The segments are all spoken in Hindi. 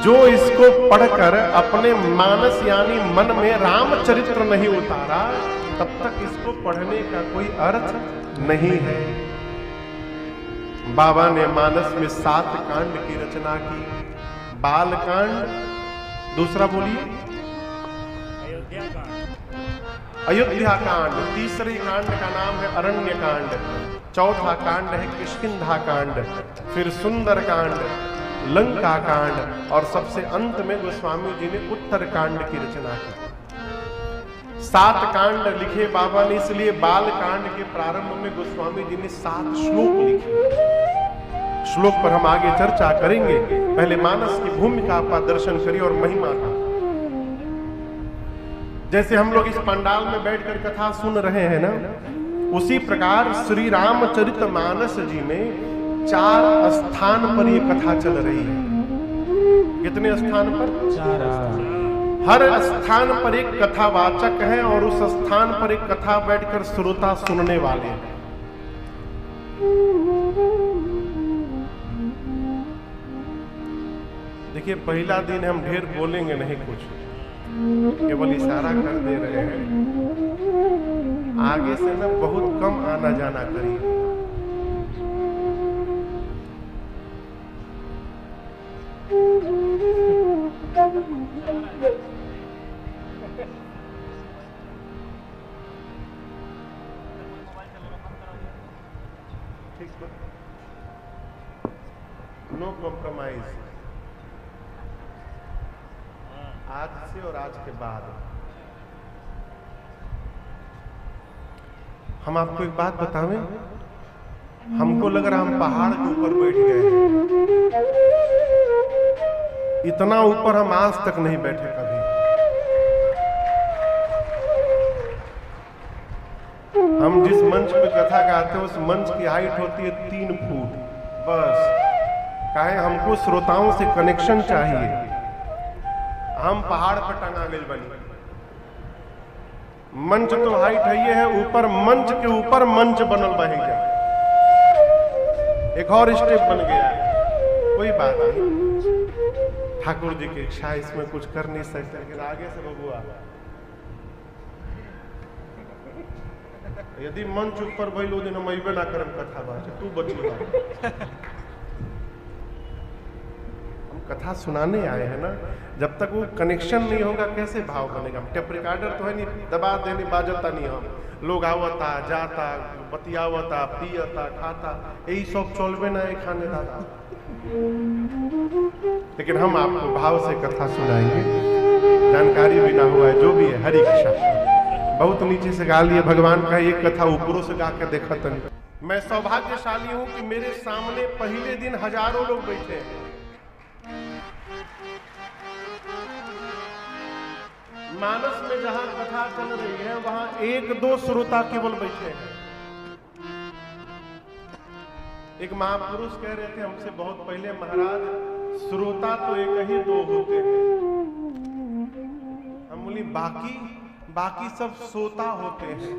जो इसको पढ़कर अपने मानस यानी मन में रामचरित्र नहीं उतारा, तब तक इसको पढ़ने का कोई अर्थ नहीं है। बाबा ने मानस में 7 कांड की रचना की। बाल कांड, दूसरा बोलिए अयोध्या कांड, तीसरे कांड का नाम है अरण्य कांड, चौथा कांड है किष्किंधा कांड, फिर सुंदर कांड, लंका कांड और सबसे अंत में गोस्वामी जी ने उत्तर कांड की रचना की। 7 कांड लिखे बाबा ने, इसलिए बाल कांड के प्रारंभ में गोस्वामी जी ने 7 श्लोक लिखे। श्लोक पर हम आगे चर्चा करेंगे, पहले मानस की भूमिका का दर्शन करिए और महिमा का। जैसे हम लोग इस पंडाल में बैठकर कथा सुन रहे हैं ना, उसी प्रकार श्री रामचरित मानस जी में 4 स्थान पर ये कथा चल रही है। कितने स्थान पर? 4। हर स्थान पर एक कथावाचक है और उस स्थान पर एक कथा बैठकर श्रोता सुनने वाले हैं। देखिए, पहला दिन हम ढेर बोलेंगे नहीं, कुछ केवल इशारा कर दे रहे हैं। आगे से ना बहुत कम आना जाना करिए। ठीक है, नो कॉम्प्रोमाइज। आज से और आज के बाद हम आपको एक बात बतावें, हमको लग रहा हम पहाड़ के ऊपर बैठ गए हैं। इतना ऊपर हम आज तक नहीं बैठे कभी। हम जिस मंच पे कथा गाते हैं उस मंच की हाइट होती है 3 फुट बस। काहे, हमको श्रोताओं से कनेक्शन चाहिए। हम पहाड़ पर टंगा गए बनी। मंच तो हाइट है, ये है ऊपर, मंच के ऊपर मंच बनल बही जा, एक और स्टेप बन गया। कोई बात नहीं, ठाकुर जी की इच्छा, इसमें कुछ कर नहीं सकते। लेकिन आगे से बबुआ, यदि मंच ऊपर भइल दिन हम अइबे ना करम कथा बात, तू बची। कथा सुनाने आए हैं ना, जब तक वो कनेक्शन नहीं होगा कैसे भाव बनेगा। टेप रिकॉर्डर तो है नहीं, दबा देने बाजता नहीं। हम लोग आवता जाता, बतियावता, पियता, खाता, यही सब चलबे ना खाने दादा। लेकिन हम आपको भाव से कथा सुनाएंगे, जानकारी भी ना हुआ है, जो भी है। हरि कृष्ण। बहुत नीचे से गा लिए, भगवान का एक कथा ऊपरों से गा के देखा था। मैं सौभाग्यशाली हूं कि मेरे सामने पहले दिन हजारों लोग बैठे हैं। मानस में जहां कथा चल रही है वहां 1-2 श्रोता केवल बैठे हैं। एक महापुरुष कह रहे थे हमसे बहुत पहले, महाराज श्रोता तो एक ही 2 होते हैं। हम बोली बाकी सब सोता होते हैं।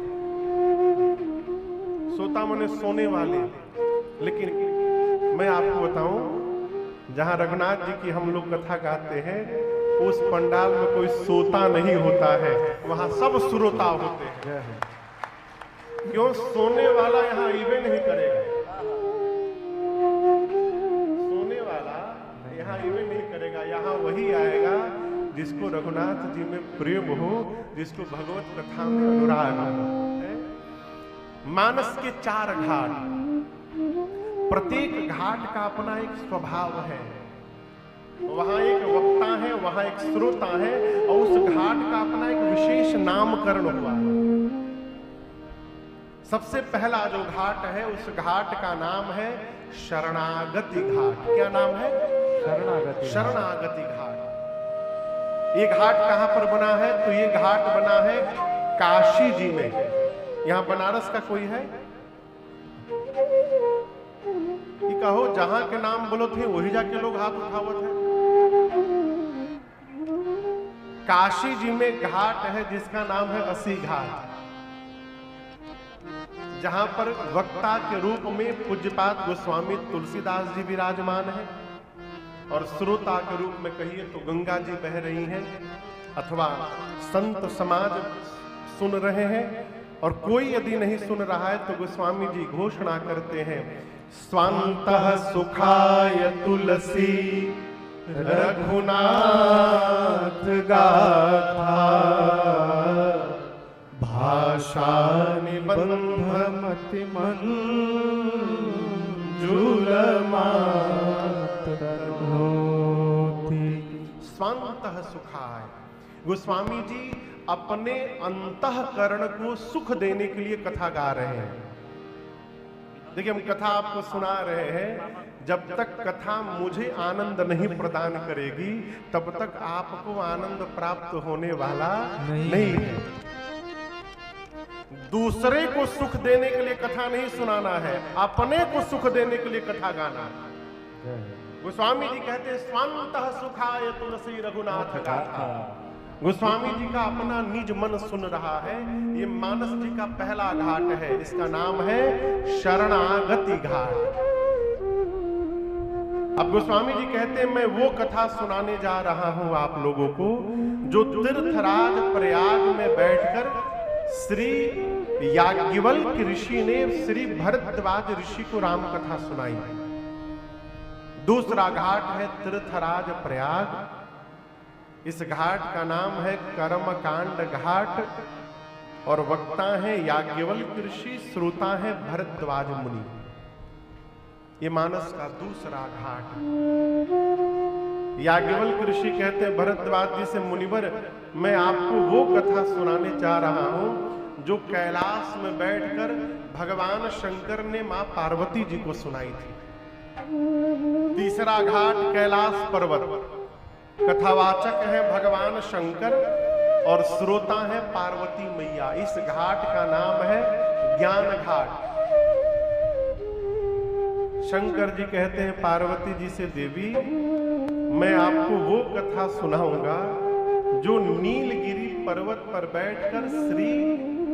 सोता माने सोने वाले। लेकिन मैं आपको बताऊं, जहां रघुनाथ जी की हम लोग कथा गाते हैं उस पंडाल में कोई सोता नहीं होता है, वहां सब श्रोता होते हैं। क्यों? सोने वाला यहाँ आइबे नहीं करेगा। सोने वाला यहाँ आइबे नहीं करेगा। यहाँ वही आएगा जिसको रघुनाथ जी में प्रेम हो, जिसको भगवत कथा में अनुराग हो। मानस के 4 घाट, प्रत्येक घाट का अपना एक स्वभाव है। वहां एक वक्ता है, वहां एक श्रोता है, और उस घाट का अपना एक विशेष नामकरण हुआ है। सबसे पहला जो घाट है, उस घाट का नाम है शरणागति घाट। क्या नाम है? शरणागति घाट। ये घाट कहां पर बना है? तो ये घाट बना है काशी जी में। यहां बनारस का कोई है? ये कहो, जहां के नाम बोलो थे वही जाके लोग हाथ उठावत है। काशी जी में घाट है जिसका नाम है अस्सी घाट, जहां पर वक्ता के रूप में पूज्यपाद गोस्वामी तुलसीदास जी विराजमान है। और श्रोता के रूप में कहिए तो गंगा जी बह रही हैं, अथवा संत समाज सुन रहे हैं, और कोई यदि नहीं सुन रहा है तो गोस्वामी जी घोषणा करते हैं, स्वान्तः सुखाय तुलसी रघुनाथ गाथा भाषा निबंध मति मंजुल मातर होती। स्वान्तः सुखाय, गोस्वामी जी अपने अंतःकरण को सुख देने के लिए कथा गा रहे हैं। देखिए, हम कथा आपको सुना रहे हैं, जब तक कथा मुझे आनंद नहीं प्रदान करेगी तब तक आपको आनंद प्राप्त होने वाला नहीं है। दूसरे को सुख देने के लिए कथा नहीं सुनाना है, अपने को सुख देने के लिए कथा गाना है। गोस्वामी जी कहते हैं, स्वान्तः सुखाय तुलसी रघुनाथ गाथा। गोस्वामी जी का अपना निज मन सुन रहा है। ये मानस जी का पहला घाट है, इसका नाम है शरणागति घाट। अब गोस्वामी जी कहते हैं, मैं वो कथा सुनाने जा रहा हूं आप लोगों को जो तीर्थराज प्रयाग में बैठकर श्री याज्ञवल्क्य ऋषि ने श्री भरद्वाज ऋषि को राम कथा सुनाई। दूसरा घाट है तीर्थराज प्रयाग। इस घाट का नाम है कर्मकांड घाट, और वक्ता है याज्ञवल्क्य ऋषि, श्रोता है भरद्वाज मुनि। ये मानस का दूसरा घाट। याज्ञवल्क्य ऋषि कहते हैं भरद्वाज जी से, मुनिवर मैं आपको वो कथा सुनाने जा रहा हूं जो कैलाश में बैठकर भगवान शंकर ने मां पार्वती जी को सुनाई थी। तीसरा घाट कैलाश पर्वत। कथावाचक है भगवान शंकर और श्रोता है पार्वती मैया। इस घाट का नाम है ज्ञान घाट। शंकर जी कहते हैं पार्वती जी से, देवी मैं आपको वो कथा सुनाऊंगा जो नीलगिरी पर्वत पर बैठकर श्री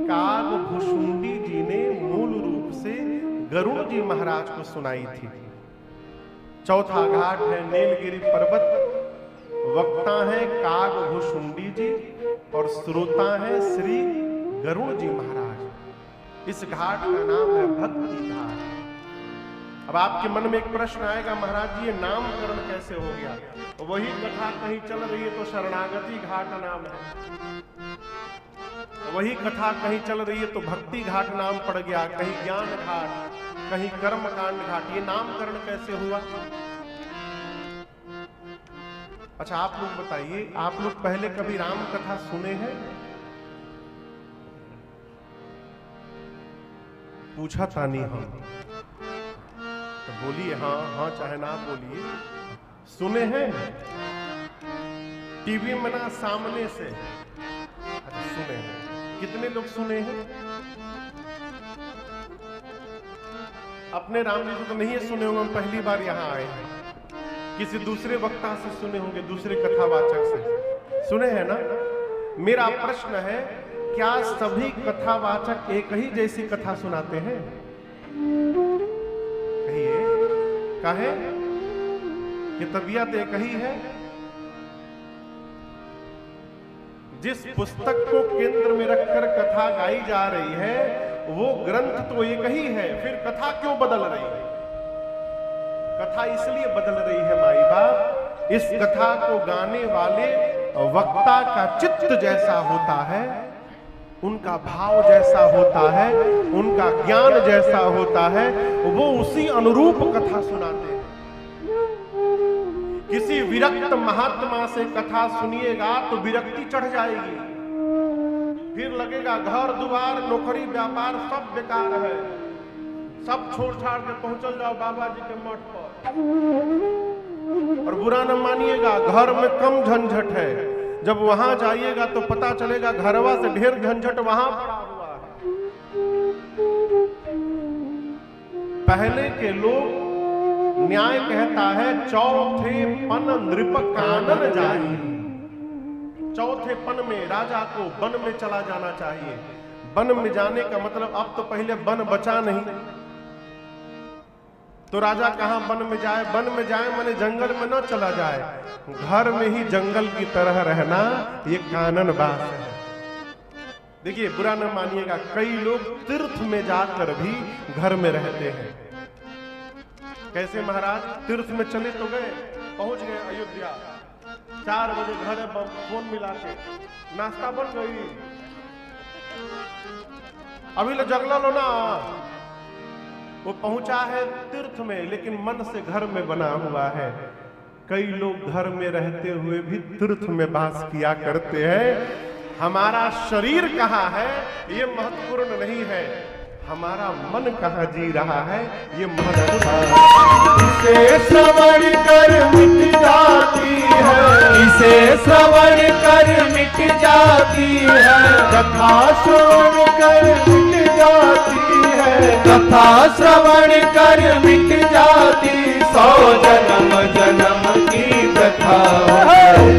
कागभुशुंडी जी ने मूल रूप से गरुड़ जी महाराज को सुनाई थी। चौथा घाट है नीलगिरी पर्वत। वक्ता है कागभुशुंडी जी और श्रोता है श्री गरुड़ जी महाराज। इस घाट का नाम है भक्ति घाट। अब आपके मन में एक प्रश्न आएगा, महाराज जी ये नामकरण कैसे हो गया? तो वही कथा कहीं चल रही है तो शरणागति घाट नाम है, वही कथा कहीं चल रही है तो भक्ति घाट नाम पड़ गया, कहीं ज्ञान घाट, कहीं कर्मकांड घाट। ये नामकरण कैसे हुआ? अच्छा आप लोग बताइए, आप लोग पहले कभी राम कथा सुने हैं? पूछा था नहीं हम तो बोलिए हाँ हाँ, चाहे ना बोलिए। सुने हैं टीवी में ना सामने से? अच्छा सुने हैं। कितने लोग सुने हैं? अपने राम जी को तो नहीं सुने होंगे, हम पहली बार यहाँ आए हैं। किसी दूसरे वक्ता से सुने होंगे, दूसरे कथावाचक से सुने हैं ना? मेरा प्रश्न है, क्या सभी कथावाचक एक ही जैसी कथा सुनाते हैं? कहिए, काहे कि तबीयत एक ही है? जिस पुस्तक को केंद्र में रखकर कथा गाई जा रही है वो ग्रंथ तो एक ही है, फिर कथा क्यों बदल रही है? कथा इसलिए बदल रही है माई बाप, इस कथा को गाने वाले वक्ता का चित्त जैसा होता है, उनका भाव जैसा होता है, उनका ज्ञान जैसा होता है, वो उसी अनुरूप कथा सुनाते हैं। किसी विरक्त महात्मा से कथा सुनिएगा तो विरक्ति चढ़ जाएगी, फिर लगेगा घर द्वार नौकरी व्यापार सब बेकार है, सब छोड़ छाड़ के पहुंचल जाओ बाबा जी के मठ पर। और बुरा न मानिएगा, घर में कम झंझट है, जब वहां जाइएगा तो पता चलेगा घरवा से ढेर झंझट वहां पड़ा हुआ है। पहले के लोग न्याय कहता है चौथे पन नृप कानन जाई। चौथे पन में राजा को वन में चला जाना चाहिए। वन में जाने का मतलब अब तो पहले वन बचा नहीं, तो राजा कहाँ वन में जाए, वन में जाए माने जंगल में न चला जाए, घर में ही जंगल की तरह रहना ये कानन बात है। देखिए बुरा न मानिएगा, कई लोग तीर्थ में जाकर भी घर में रहते हैं। कैसे महाराज, तीर्थ में चले तो गए, पहुंच गए अयोध्या, 4 बजे घर है, फोन मिला के नाश्ता बन गई, अभी ले जगला लो ना। वो पहुंचा है तीर्थ में, लेकिन मन से घर में बना हुआ है। कई लोग घर में रहते हुए भी तीर्थ में वास किया करते हैं। हमारा शरीर कहाँ है ये महत्वपूर्ण नहीं है, हमारा मन कहाँ जी रहा है ये महत्वपूर्ण है। इसे श्रवण कर मिट जाती है, इसे श्रवण कर मिट जाती है, कथा श्रवण कर मिट जाती है, कथा श्रवण कर मिट जाती, 100 जन्म जन्म की कथा। राम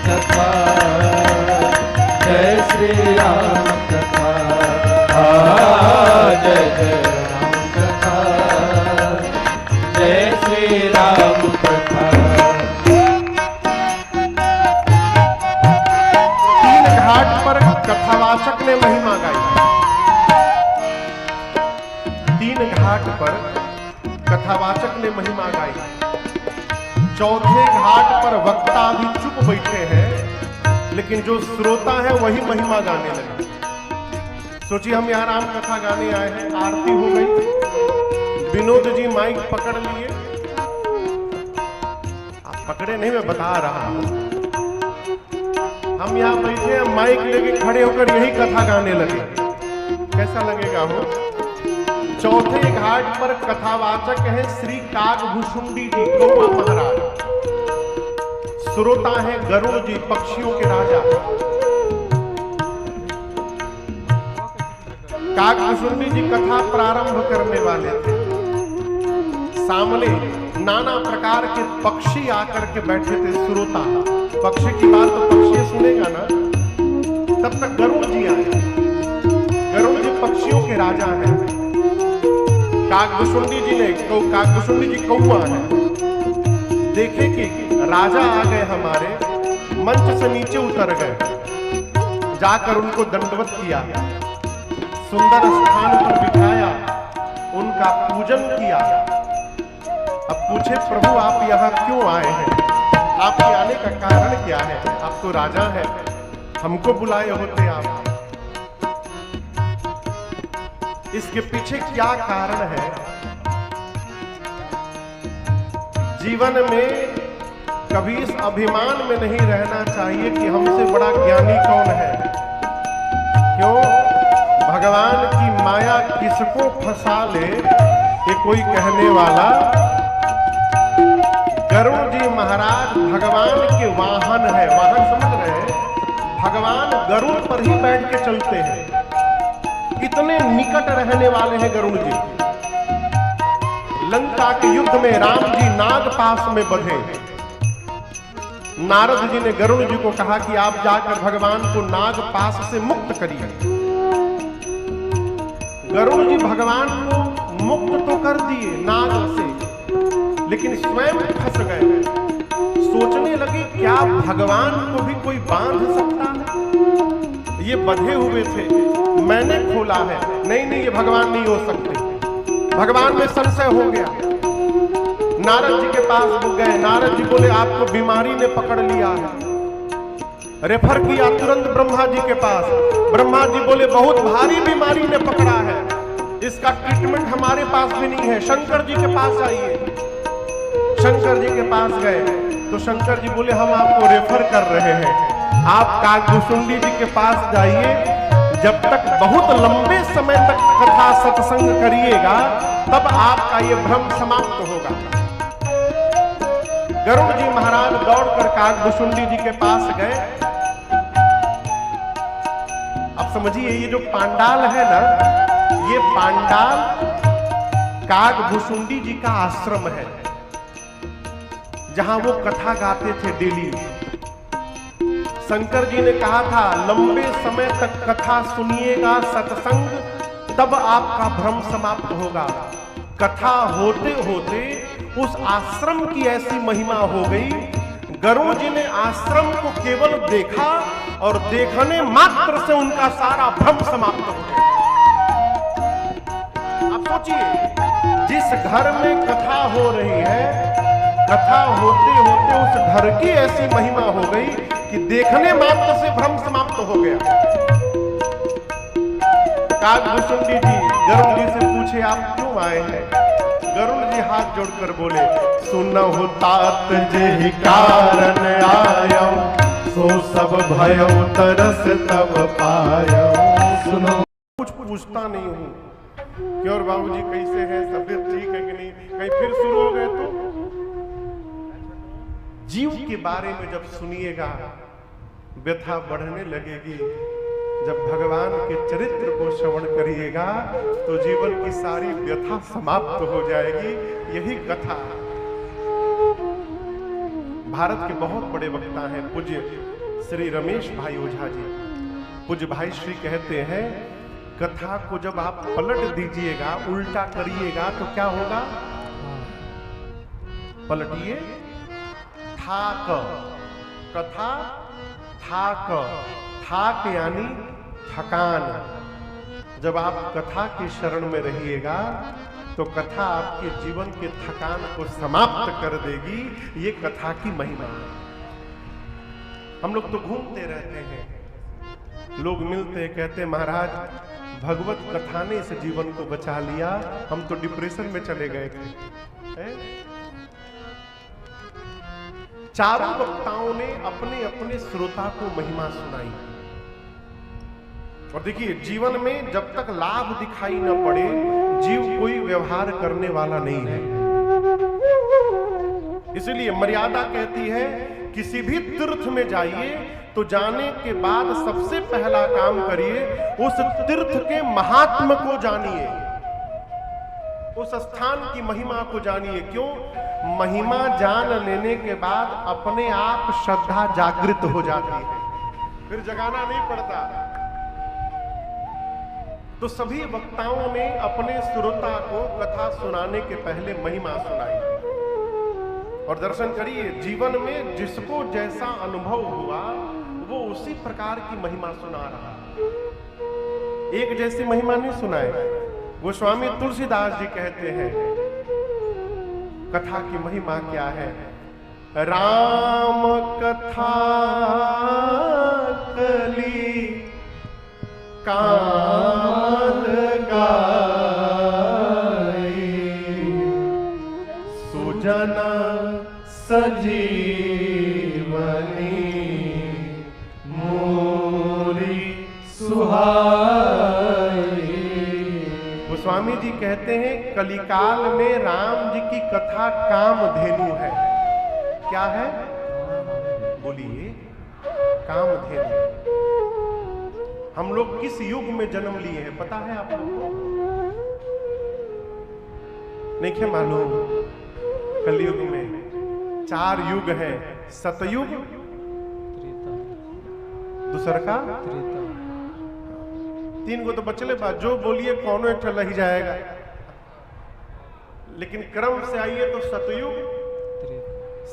कथा, जय श्री राम कथा, जय जय राम कथा, जय श्री राम कथा। 3 घाट पर कथावाचक ने महिमा गाई, 3 घाट पर कथावाचक ने महिमा गाई। 4थे घाट पर वक्ता भी चुप बैठे हैं, लेकिन जो श्रोता है वही महिमा गाने लगे। सोचिए हम यहाँ राम कथा गाने आए हैं, आरती हो गई, विनोद जी माइक पकड़ लिए, आप पकड़े नहीं, मैं बता रहा हूं। हम यहाँ बैठे हैं, माइक लेके खड़े होकर यही कथा गाने लगे, कैसा लगेगा हो। 4थे घाट पर कथावाचक है श्री काकभुशुंडी जी, कौआ महाराज। श्रोता है गरुड़ जी, पक्षियों के राजा। काकभुशुंडी जी कथा प्रारंभ करने वाले थे। सामने नाना प्रकार के पक्षी आकर के बैठे थे, श्रोता। पक्षी की बात तो पक्षी सुनेगा ना, तब तक गरुड़ जी आए। गरुड़ जी पक्षियों के राजा हैं। काकभुशुंडी जी कौआ है। देखे कि राजा आ गए हमारे, मंच से नीचे उतर गए, जाकर उनको दंडवत किया, सुंदर स्थान पर बिठाया, उनका पूजन किया। अब पूछे प्रभु आप यहाँ क्यों आए हैं, आपके आने का कारण क्या है? आप तो राजा हैं, हमको बुलाए होते आप। इसके पीछे क्या कारण है? जीवन में कभी इस अभिमान में नहीं रहना चाहिए कि हमसे बड़ा ज्ञानी कौन है। क्यों? भगवान की माया किसको फंसा ले, ये कोई कहने वाला। गरुड़ जी महाराज भगवान के वाहन है, वाहन समझ रहे हैं? भगवान गरुड़ पर ही बैठ के चलते हैं, इतने निकट रहने वाले हैं गरुड़ जी। लंका के युद्ध में राम जी नाग पास में बंधे। नारद जी ने गरुड़ जी को कहा कि आप जाकर भगवान को नाग पास से मुक्त करिए। गरुड़ जी भगवान को मुक्त तो कर दिए नाग से, लेकिन स्वयं फंस गए। सोचने लगे क्या भगवान को भी कोई बांध सकता है? ये बंधे हुए थे, मैंने खोला है। नहीं, ये भगवान नहीं हो सकते। भगवान में संशय हो गया। नारद जी के पास गए। नारद जी बोले आपको बीमारी ने पकड़ लिया है। रेफर किया तुरंत ब्रह्मा जी के पास। ब्रह्मा जी बोले बहुत भारी बीमारी ने पकड़ा है, इसका ट्रीटमेंट हमारे पास भी नहीं है, शंकर जी के पास आइए। शंकर जी के पास गए तो शंकर जी बोले हम आपको रेफर कर रहे हैं, आप काकभुशुंडी जी के पास जाइए, जब तक बहुत लंबे समय तक कथा सत्संग करिएगा तब आपका ये भ्रम समाप्त होगा। गरुड़ जी महाराज दौड़कर काकभुशुंडी जी के पास गए। अब समझिए ये जो पांडाल है ना, ये पांडाल काकभुशुंडी जी का आश्रम है, जहां वो कथा गाते थे डेली। शंकर जी ने कहा था लंबे समय तक कथा सुनिएगा सत्संग, तब आपका भ्रम समाप्त होगा। कथा होते होते उस आश्रम की ऐसी महिमा हो गई, गरुड़ जी ने आश्रम को केवल देखा और देखने मात्र से उनका सारा भ्रम समाप्त हो गया। आप सोचिए, जिस घर में कथा हो रही है, कथा होते होते उस घर की ऐसी महिमा हो गई कि देखने मात्र से भ्रम समाप्त हो गया। काकभूषुंडी जी गरुड़ जी से पूछे, आप क्यों आए हैं? गरुड़ जी हाथ जोड़कर बोले, सुनहु तात जेहि कारण आयो, सो सब भयो तरस तब पायो। सुनो, कुछ पूछता नहीं हूं कि और बाबूजी कैसे हैं, तबीयत ठीक है कि नहीं, कहीं फिर शुरू हो गए तो। जीव के बारे में जब सुनिएगा व्यथा बढ़ने लगेगी। जब भगवान के चरित्र को श्रवण करिएगा तो जीवन की सारी व्यथा समाप्त हो जाएगी। यही कथा। भारत के बहुत बड़े वक्ता हैं पूज्य श्री रमेश भाई ओझा जी। पूज्य भाई श्री कहते हैं, कथा को जब आप पलट दीजिएगा, उल्टा करिएगा तो क्या होगा? पलटिए, थाक, कथा थाक, थाक यानी थकान। जब आप कथा की शरण में रहिएगा तो कथा आपके जीवन के थकान को समाप्त कर देगी। ये कथा की महिमा है। हम लोग तो घूमते रहते हैं, लोग मिलते हैं, कहते हैं महाराज भगवत कथा ने इस जीवन को बचा लिया, हम तो डिप्रेशन में चले गए थे। चारों वक्ताओं ने अपने अपने श्रोता को महिमा सुनाई। और देखिए, जीवन में जब तक लाभ दिखाई न पड़े, जीव कोई व्यवहार करने वाला नहीं है। इसलिए मर्यादा कहती है, किसी भी तीर्थ में जाइए तो जाने के बाद सबसे पहला काम करिए, उस तीर्थ के महात्म को जानिए, उस स्थान की महिमा को जानिए। क्यों? महिमा जान लेने के बाद अपने आप श्रद्धा जागृत हो जाती है, फिर जगाना नहीं पड़ता। तो सभी वक्ताओं ने अपने श्रोता को कथा सुनाने के पहले महिमा सुनाई। और दर्शन करिए, जीवन में जिसको जैसा अनुभव हुआ वो उसी प्रकार की महिमा सुना रहा। एक जैसी महिमा नहीं सुनाए। गोस्वामी तुलसीदास जी कहते हैं, कथा की महिमा क्या है? राम कथा कली काल गाई, सुजना सजीवनी मोरी सुहाई। गोस्वामी जी कहते हैं, कलिकाल में राम जी की कथा कामधेनु है। क्या है? बोलिए, कामधेनु। हम लोग किस युग में जन्म लिए हैं पता है आप लोगों को? नहीं क्या मालूम? कलयुग में 4 युग हैं। सतयुग, दूसर का 3 को तो बचले बात, जो बोलिए कौनो एक चल ही जाएगा। लेकिन क्रम से आइए तो सतयुग,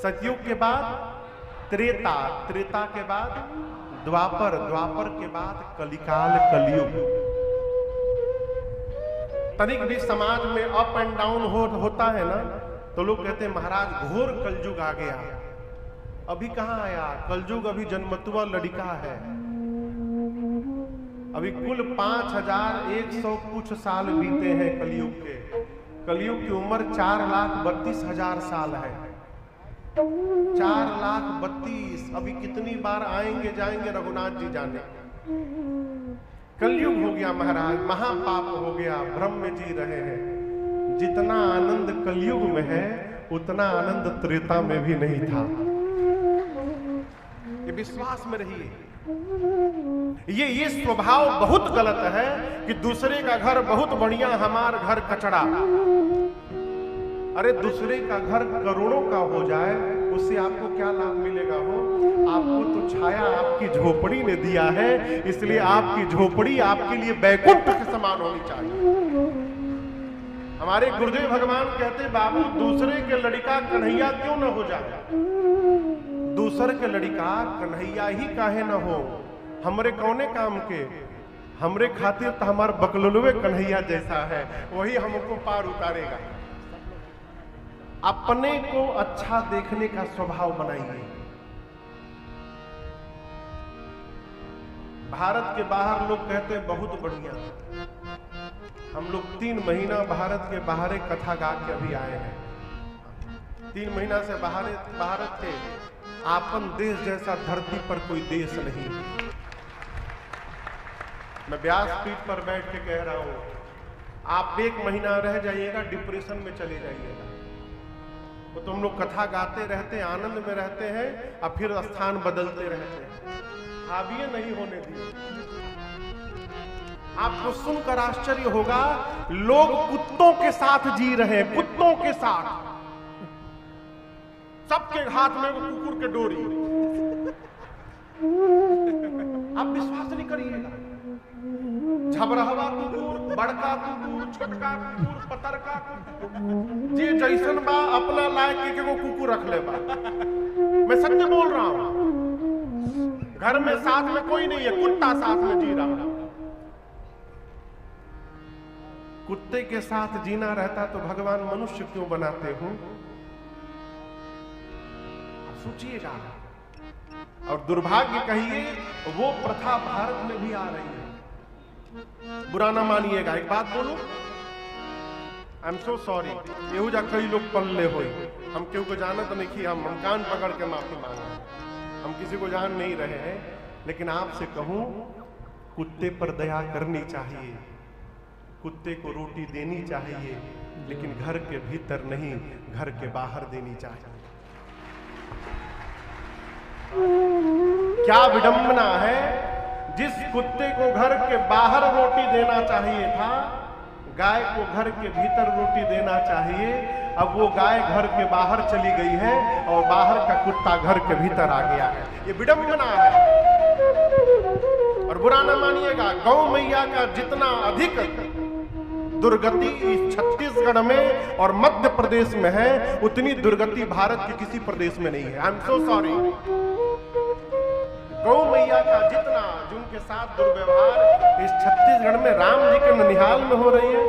सतयुग के बाद त्रेता, त्रेता के बाद द्वापर, द्वापर के बाद कलिकाल, कलयुग। तनिक भी समाज में अप एंड डाउन होता है ना, तो लोग कहते हैं महाराज घोर कलयुग आ गया। अभी कहां आया कलयुग? अभी जन्मतुआ लड़का है। अभी कुल 5100 कुछ साल बीते हैं कलयुग के। कलयुग की उम्र 4,32,000 साल है। 4,32,000। अभी कितनी बार आएंगे जाएंगे रघुनाथ जी जाने। कलयुग हो गया महाराज, महापाप हो गया, भ्रम में जी रहे हैं। जितना आनंद कलयुग में है उतना आनंद त्रेता में भी नहीं था। ये विश्वास में रहिए। ये स्वभाव बहुत गलत है कि दूसरे का घर बहुत बढ़िया, हमार घर कचड़ा। अरे दूसरे का घर करोड़ों का हो जाए, उससे आपको क्या लाभ मिलेगा? हो आपको तो छाया आपकी झोपड़ी ने दिया है, इसलिए आपकी झोपड़ी आपके लिए बैकुंठ के समान होनी चाहिए। हमारे गुरुदेव भगवान कहते बाबू दूसरे के लड़का कन्हैया क्यों न हो जाए, दूसरे के लड़का कन्हैया ही काहे न हो, हमरे कौने काम के, हमरे खातिर तो हमार बकलुलवे कन्हैया जैसा है, वही हमको पार उतारेगा। अपने को अच्छा देखने का स्वभाव बनाइए। भारत के बाहर लोग कहते हैं बहुत बढ़िया, हम लोग 3 महीना भारत के बाहर कथा गा के अभी आए हैं। 3 महीना से भारत के आपन देश जैसा धरती पर कोई देश नहीं। मैं व्यासपीठ पर बैठ के कह रहा हूं, आप 1 महीना रह जाइएगा, डिप्रेशन में चले जाइएगा। वो तो हम लोग कथा गाते रहते हैं, आनंद में रहते हैं, और फिर स्थान बदलते रहते हैं। हावी नहीं होने दिए। आपको सुनकर आश्चर्य होगा, लोग कुत्तों के साथ जी रहे हैं, कुत्तों के साथ, सबके हाथ में वो कुकुर के डोरी। आप विश्वास नहीं करिएगा, झबरहवा कुकुर, बड़का कुकुर, छोटका कुकुर, पतरका कुकुर, जे जैसन बा अपना लायक के कुकुर रख ले बा। मैं सत्य बोल रहा हूं, घर में साथ में कोई नहीं है, कुत्ता साथ में जी रहा है। कुत्ते के साथ जीना रहता तो भगवान मनुष्य क्यों बनाते हो, सोचिएगा। और दुर्भाग्य कहिए, वो प्रथा भारत में भी आ रही है। बुरा ना मानिएगा, एक बात बोलूं, I am so sorry, Yahoo जा कई लोग पल्ले हो, हम क्यों को जानत नहीं कि हम कान पकड़ के माफी मांग रहे हैं, हम किसी को जान नहीं रहे हैं। लेकिन आपसे कहूं, कुत्ते पर दया करनी चाहिए, कुत्ते को रोटी देनी चाहिए, लेकिन घर के भीतर नहीं, घर के बाहर देनी चाहिए। क्या विडंबना है, जिस कुत्ते को घर के बाहर रोटी देना चाहिए था, गाय को घर के भीतर रोटी देना चाहिए। अब वो गाय घर के बाहर चली गई है और बाहर का कुत्ता घर के भीतर आ गया है। ये विडंबना है। और बुरा ना मानिएगा, गौ मैया का जितना अधिक दुर्गति इस छत्तीसगढ़ में और मध्य प्रदेश में है, उतनी दुर्गति भारत के किसी प्रदेश में नहीं है। I am so sorry. गौ मैया का जितना, जिनके साथ दुर्व्यवहार इस छत्तीसगढ़ में राम जी के ननिहाल में हो रही है।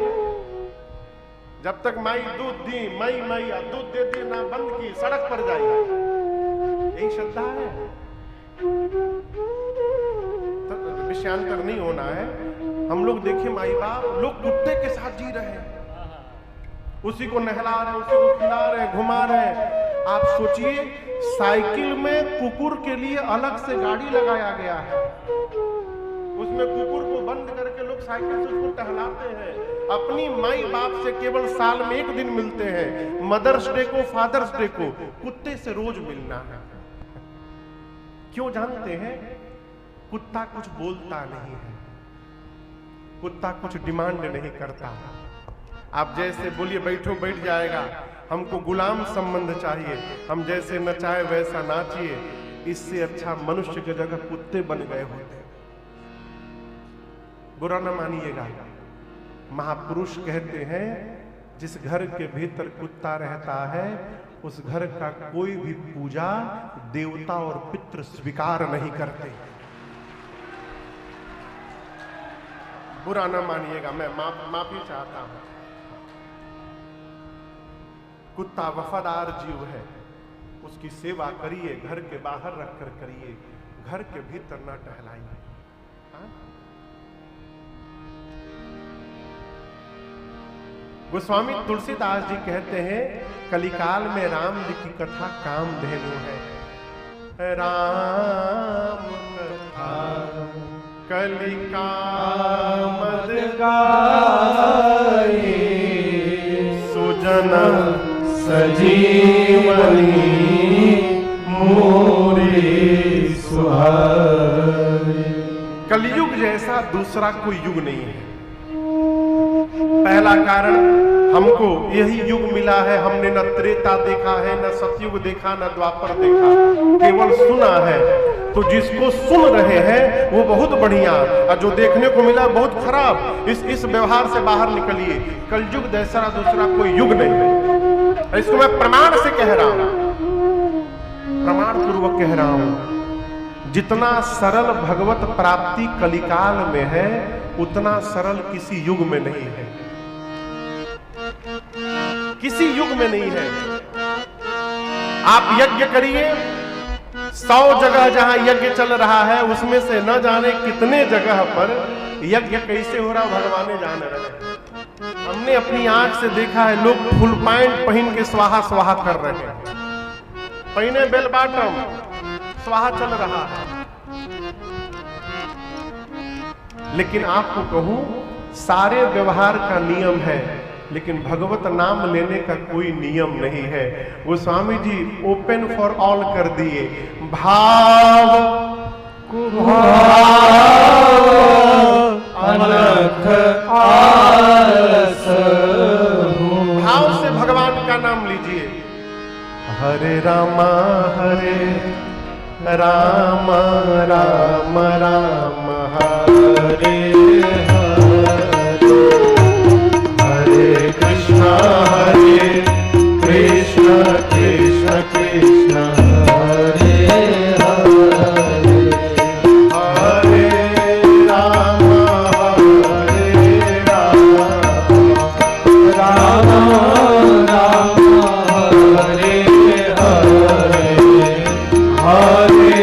जब तक माई दूध दी, मई दूध दे दी ना बंद की, सड़क पर जाएगी, यही श्रद्धा है। तो विषयांतर नहीं होना है। हम लोग देखे माई बाप, लोग कुत्ते के साथ जी रहे हैं, उसी को नहला रहे, उसी को खिला रहे, घुमा रहे। आप सोचिए, साइकिल में कुकुर के लिए अलग से गाड़ी लगाया गया है, उसमें कुकुर को बंद करके लोग साइकिल से उसको टहलाते हैं। अपनी माई बाप से केवल साल में 1 दिन मिलते हैं, मदर्स डे को, फादर्स डे को, कुत्ते से रोज मिलना है। क्यों जानते हैं? कुत्ता कुछ बोलता नहीं है, कुत्ता कुछ डिमांड नहीं करता। आप जैसे बोलिए बैठो, बैठ जाएगा। हमको गुलाम संबंध चाहिए, हम जैसे नचाए वैसा नाचिए। इससे अच्छा मनुष्य की जगह कुत्ते बन गए होते। बुरा न मानिएगा, महापुरुष कहते हैं, जिस घर के भीतर कुत्ता रहता है, उस घर का कोई भी पूजा देवता और पितृ स्वीकार नहीं करते। बुरा न मानिएगा, मैं माफी चाहता हूं। कुत्ता वफादार जीव है, उसकी सेवा करिए, घर के बाहर रखकर करिए, घर के भीतर न टहलाइए। गोस्वामी तुलसीदास जी कहते हैं, कलिकाल में राम जी की कथा कामधेनु है। राम कथा कलिकामद गाए, सुजन सजीवनी मोरे सुहाए। कलयुग जैसा दूसरा कोई युग नहीं है। पहला कारण, हमको यही युग मिला है। हमने न त्रेता देखा है, न सतयुग देखा, न द्वापर देखा, केवल सुना है। तो जिसको सुन रहे हैं वो बहुत बढ़िया, और जो देखने को मिला बहुत खराब। इस व्यवहार से बाहर निकलिए। कलयुग जैसा दूसरा कोई युग नहीं है। इसको मैं प्रमाण से कह रहा हूं, प्रमाण पूर्वक कह रहा हूं। जितना सरल भगवत प्राप्ति कलिकाल में है, उतना सरल किसी युग में नहीं है, किसी युग में नहीं है। आप यज्ञ करिए, 100 जगह जहां यज्ञ चल रहा है उसमें से न जाने कितने जगह पर यज्ञ कैसे हो रहा भगवान जान रहे। हमने अपनी आंख से देखा है, लोग फुल पैंट पहन के स्वाहा स्वाहा कर रहे हैं, पहने बेल बॉटम, स्वाहा चल रहा है। लेकिन आपको कहूं, सारे व्यवहार का नियम है, लेकिन भगवत नाम लेने का कोई नियम नहीं है। वो Swami ji open for all कर दिए। भाव अलख आलस भाव से भगवान का नाम लीजिए। हरे रामा हरे राम राम राम हरे हरे कृष्ण कृष्ण कृष्ण हरे हरे हरे राम राम राम हरे हरे हरे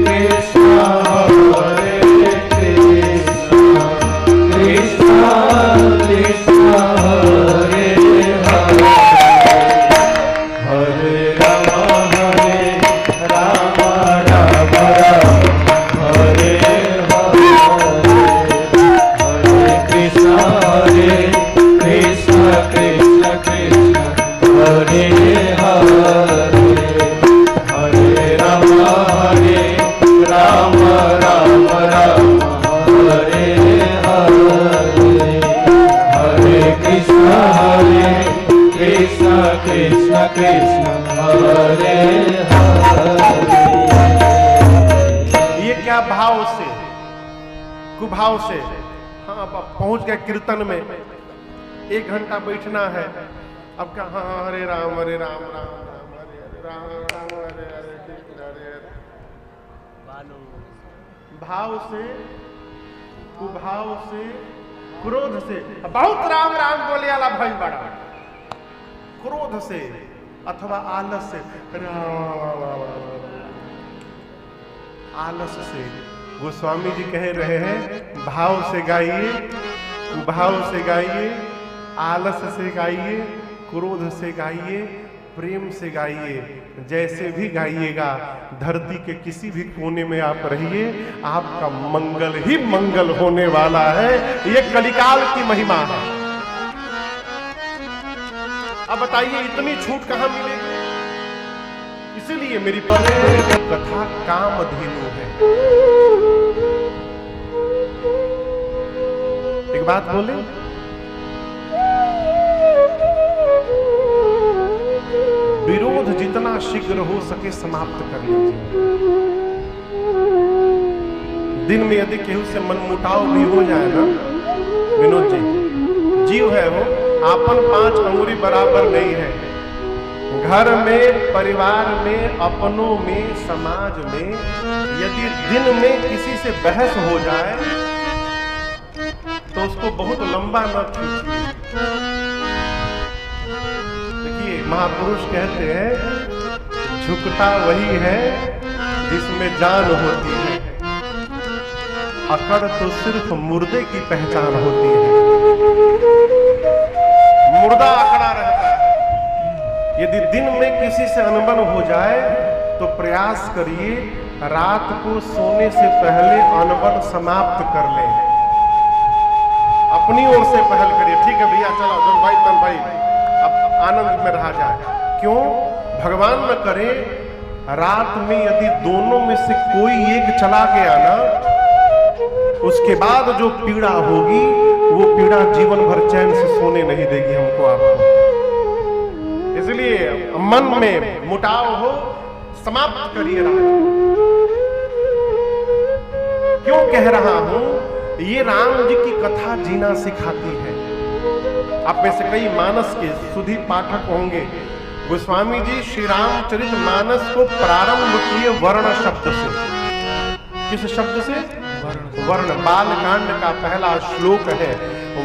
कृष्ण कृष्ण कृष्ण हरे हरे हरे राम राम राम हरे हरे हरे कृष्ण कृष्ण कृष्ण हरे हरे हरे राम राम राम हरे हरे हरे कृष्ण कृष्ण कृष्ण हरे हरे। ये क्या भाव से, कुभाव से। हाँ, अब पहुंच गए कीर्तन में, 1 घंटा बैठना है। अब क्या, हाँ हरे राम राम राम हरे हरे राम राम हरे हरे कृष्ण हरे हरे। भाव से, कुभाव से, क्रोध से, बहुत राम राम बोले वाला भाई बड़ा, क्रोध से अथवा आलस से, आलस से। गोस्वामी जी कह रहे हैं, भाव से गाइए, कुभाव से गाइए, आलस से गाइए, क्रोध से गाइए, प्रेम से गाइए। जैसे भी गाइएगा, धरती के किसी भी कोने में आप रहिए, आपका मंगल ही मंगल होने वाला है। ये कलिकाल की महिमा है। अब बताइए, इतनी छूट कहां मिलेगी? इसीलिए मेरी कथा कामधेनु है। एक बात बोले, विरोध जितना शीघ्र हो सके समाप्त कर लीजिए। दिन में यदि केहू से मनमुटाव भी हो जाए ना, विनोद जी, जीव है वो, आपन 5 अंगुरी बराबर नहीं है। घर में, परिवार में, अपनों में, समाज में यदि दिन में किसी से बहस हो जाए तो उसको बहुत लंबा न खींचिए। देखिए, महापुरुष कहते हैं, झुकता वही है जिसमें जान होती है, अकड़ तो सिर्फ मुर्दे की पहचान होती है। मुर्दा अकड़ा रहता है। यदि दिन में किसी से अनबन हो जाए तो प्रयास करिए रात को सोने से पहले अनबन समाप्त कर लें। अपनी ओर से पहल करिए। ठीक है भैया, चलो जन भाई तन भाई, अब आनंद में रहा जाए। क्यों? भगवान न करे रात में यदि दोनों में से कोई एक चला गया ना, उसके बाद जो पीड़ा होगी वो पीड़ा जीवन भर चैन से सोने नहीं देगी हमको, आपको। इसलिए मन में मुटाव हो, समाप्त करिए रात। क्यों कह रहा हूं? ये राम जी की कथा जीना सिखाती है। आप में से कई मानस के सुधी पाठक होंगे। गोस्वामी जी श्री रामचरित मानस को प्रारंभ किए वर्ण शब्द से। किस शब्द से? वर्ण। बालकांड का पहला श्लोक है,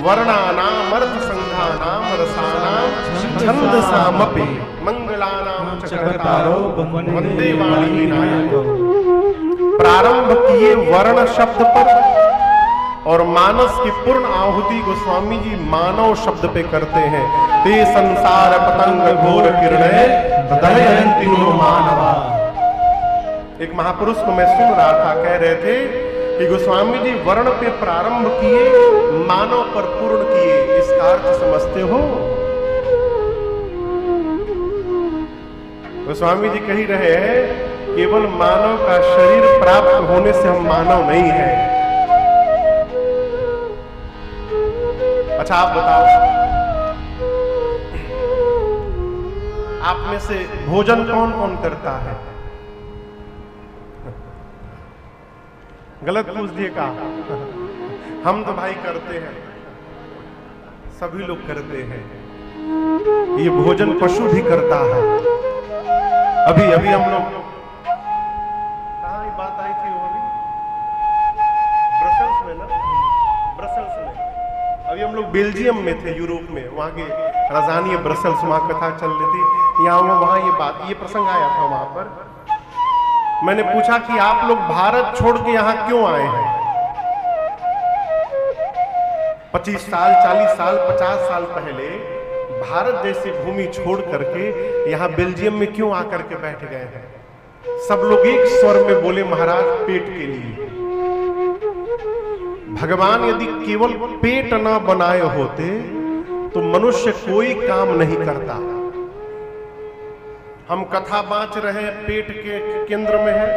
वर्णानाम अर्थ संघानाम रसानाम छंदसामपि मंगलानाम चक्रधारो वंदे वाणी विनायक। प्रारंभ किए वर्ण शब्द पर और मानस की पूर्ण आहुति गोस्वामी जी मानव शब्द पे करते हैं। ते संसार पतंग घोर किरणे दहयंति नो मानवा। एक महापुरुष को मैं सुन रहा था, कह रहे थे कि गोस्वामी जी वर्ण पे प्रारंभ किए, मानव पर पूर्ण किए। इसका अर्थ समझते हो? गोस्वामी जी कह रहे हैं केवल मानव का शरीर प्राप्त होने से हम मानव नहीं है। अच्छा आप बताओ, आप में से भोजन कौन कौन करता है? गलत पूछ दिए का? हम तो भाई करते हैं, सभी लोग करते हैं। ये भोजन पशु भी करता है। अभी अभी हम लोग कहाँ ये बात आई थी? वो ब्रसेल्स में ना, ब्रसेल्स में। अभी हम लोग बेल्जियम में थे, यूरोप में। वहां की राजधानी है ब्रसेल्स, वहां कथा चल रही थी। यहाँ वहां ये प्रसंग आया था। वहां पर मैंने पूछा कि आप लोग भारत छोड़ के यहां क्यों आए हैं? 25 साल, 40 साल, 50 साल पहले भारत जैसी भूमि छोड़ करके यहां बेल्जियम में क्यों आकर के बैठ गए हैं? सब लोग एक स्वर में बोले, महाराज पेट के लिए। भगवान यदि केवल पेट ना बनाए होते तो मनुष्य कोई काम नहीं करता। हम कथा बांच रहे हैं, पेट के केंद्र में है।